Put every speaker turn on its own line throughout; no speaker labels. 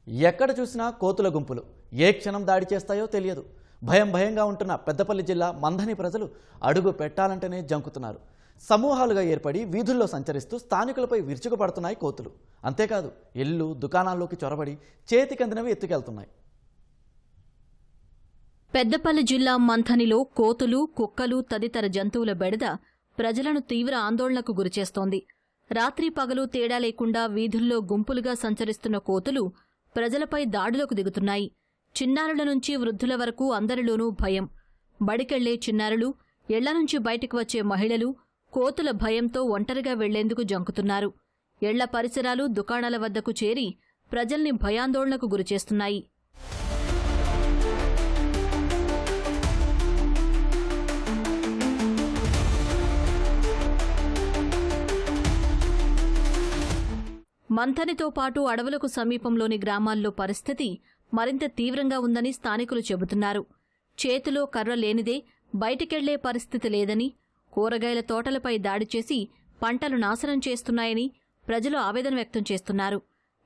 ఎక్కడ చూసినా కోతుల గుంపులు ఏ క్షణం దాడి చేస్తాయో తెలియదు. భయంగా ఉంటున్న పెద్దపల్లి జిల్లా మంథని ప్రజలు అడుగు పెట్టాలంటేనే జంకుతున్నారు. సమూహాలుగా ఏర్పడి వీధుల్లో సంచరిస్తూ స్థానికులపై విరుచుకుపడుతున్నాయి కోతులు. అంతేకాదు ఇల్లు దుకాణాల్లోకి చొరబడి చేతికందినవి ఎత్తుకెళ్తున్నాయి.
పెద్దపల్లి జిల్లా మంథనిలో కోతులు, కుక్కలు తదితర జంతువుల బెడద ప్రజలను తీవ్ర ఆందోళనకు గురిచేస్తోంది. రాత్రి పగలు తేడా లేకుండా వీధుల్లో గుంపులుగా సంచరిస్తున్న కోతులు ప్రజలపై దాడులకు దిగుతున్నాయి. చిన్నారుల నుంచి వృద్ధుల వరకు అందరిలోనూ భయం. బడికెళ్లే చిన్నారులు, ఇళ్ల నుంచి బయటికి వచ్చే మహిళలు కోతుల భయంతో ఒంటరిగా వెళ్లేందుకు జంకుతున్నారు. ఇళ్ల పరిసరాలు, దుకాణాల వద్దకు చేరి ప్రజల్ని భయాందోళనకు గురిచేస్తున్నాయి. మంథనితో పాటు అడవులకు సమీపంలోని గ్రామాల్లో పరిస్థితి మరింత తీవ్రంగా ఉందని స్థానికులు చెబుతున్నారు. చేతిలో కర్ర లేనిదే బయటికెళ్లే పరిస్థితి లేదని, కూరగాయల తోటలపై దాడి చేసి పంటలు నాశనం చేస్తున్నాయని ప్రజలు ఆవేదన వ్యక్తం చేస్తున్నారు.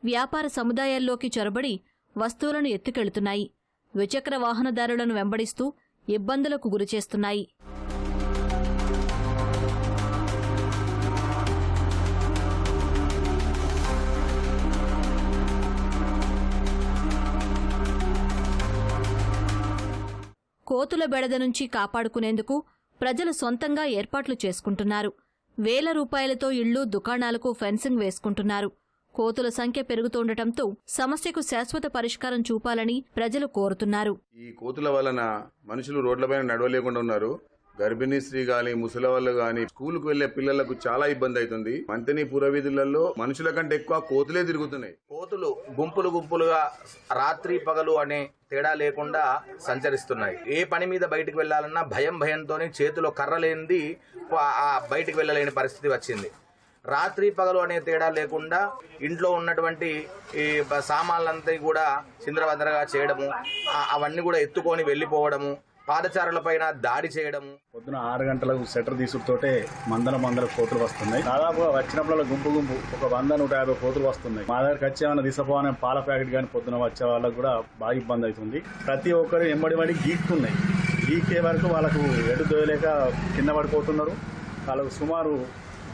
వ్యాపార సముదాయాల్లోకి చొరబడి వస్తువులను ఎత్తుకెళ్తున్నాయి. ద్విచక్ర వాహనదారులను వెంబడిస్తూ ఇబ్బందులకు గురిచేస్తున్నాయి. కోతుల బెడద నుంచి కాపాడుకునేందుకు ప్రజలు సొంతంగా ఏర్పాట్లు చేసుకుంటున్నారు. వేల రూపాయలతో ఇళ్లు, దుకాణాలకు ఫెన్సింగ్ వేసుకుంటున్నారు. కోతుల సంఖ్య పెరుగుతుండటంతో సమస్యకు శాశ్వత పరిష్కారం చూపాలని ప్రజలు కోరుతున్నారు.
ఈ కోతుల వలన మనుషులు రోడ్లపైన నడవలేకుండా ఉన్నారు. గర్భిణీ స్త్రీ గాని, ముసలి వాళ్ళు గాని, స్కూలుకు వెళ్లే పిల్లలకు చాలా ఇబ్బంది అవుతుంది. మంథని పురవీధులలో మనుషుల కంటే ఎక్కువ కోతులే తిరుగుతున్నాయి.
కోతులు గుంపులుగా రాత్రి పగలు అనే తేడా లేకుండా సంచరిస్తున్నాయి. ఏ పని మీద బయటకు వెళ్లాలన్నా భయంతోనే చేతిలో కర్ర లేనిది బయటకు వెళ్ళలేని పరిస్థితి వచ్చింది. రాత్రి పగలు అనే తేడా లేకుండా ఇంట్లో ఉన్నటువంటి ఈ సామాన్లంతా కూడా చిందరవందరగా చేయడము, అవన్నీ కూడా ఎత్తుకొని వెళ్లిపోవడము, పాదచారులపైన దాడి చేయడము.
పొద్దున 6 గంటలకు షట్టర్ తీసుకుంటే మందల కోతులు వస్తున్నాయి. దాదాపుగా వచ్చినప్పుడు గుంపు ఒక 100-150 కోతులు వస్తున్నాయి. మా దగ్గరికి వచ్చేమన్నా తీసుకుపోవాలని పాల ప్యాకెట్ కానీ పొద్దున వచ్చే వాళ్ళకు కూడా బాగా ఇబ్బంది అవుతుంది. ప్రతి ఒక్కరు ఎంబడి గీక్కున్నాయి. గీకే వరకు వాళ్ళకు ఎటు దోయలేక కింద పడిపోతున్నారు. వాళ్ళకు సుమారు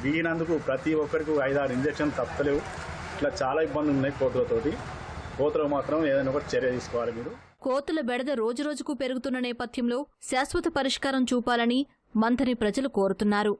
గీగినందుకు ప్రతి ఒక్కరికి 5-6 ఇంజక్షన్లు తప్పలేవు. ఇట్లా చాలా ఇబ్బందులు ఉన్నాయి కోతులతోటి. కోతులకు మాత్రం ఏదైనా ఒక చర్య తీసుకోవాలి. మీరు
కోతుల బెడద రోజురోజుకు పెరుగుతున్న నేపథ్యంలో శాశ్వత పరిష్కారం చూపాలని మంథని ప్రజలు కోరుతున్నారు.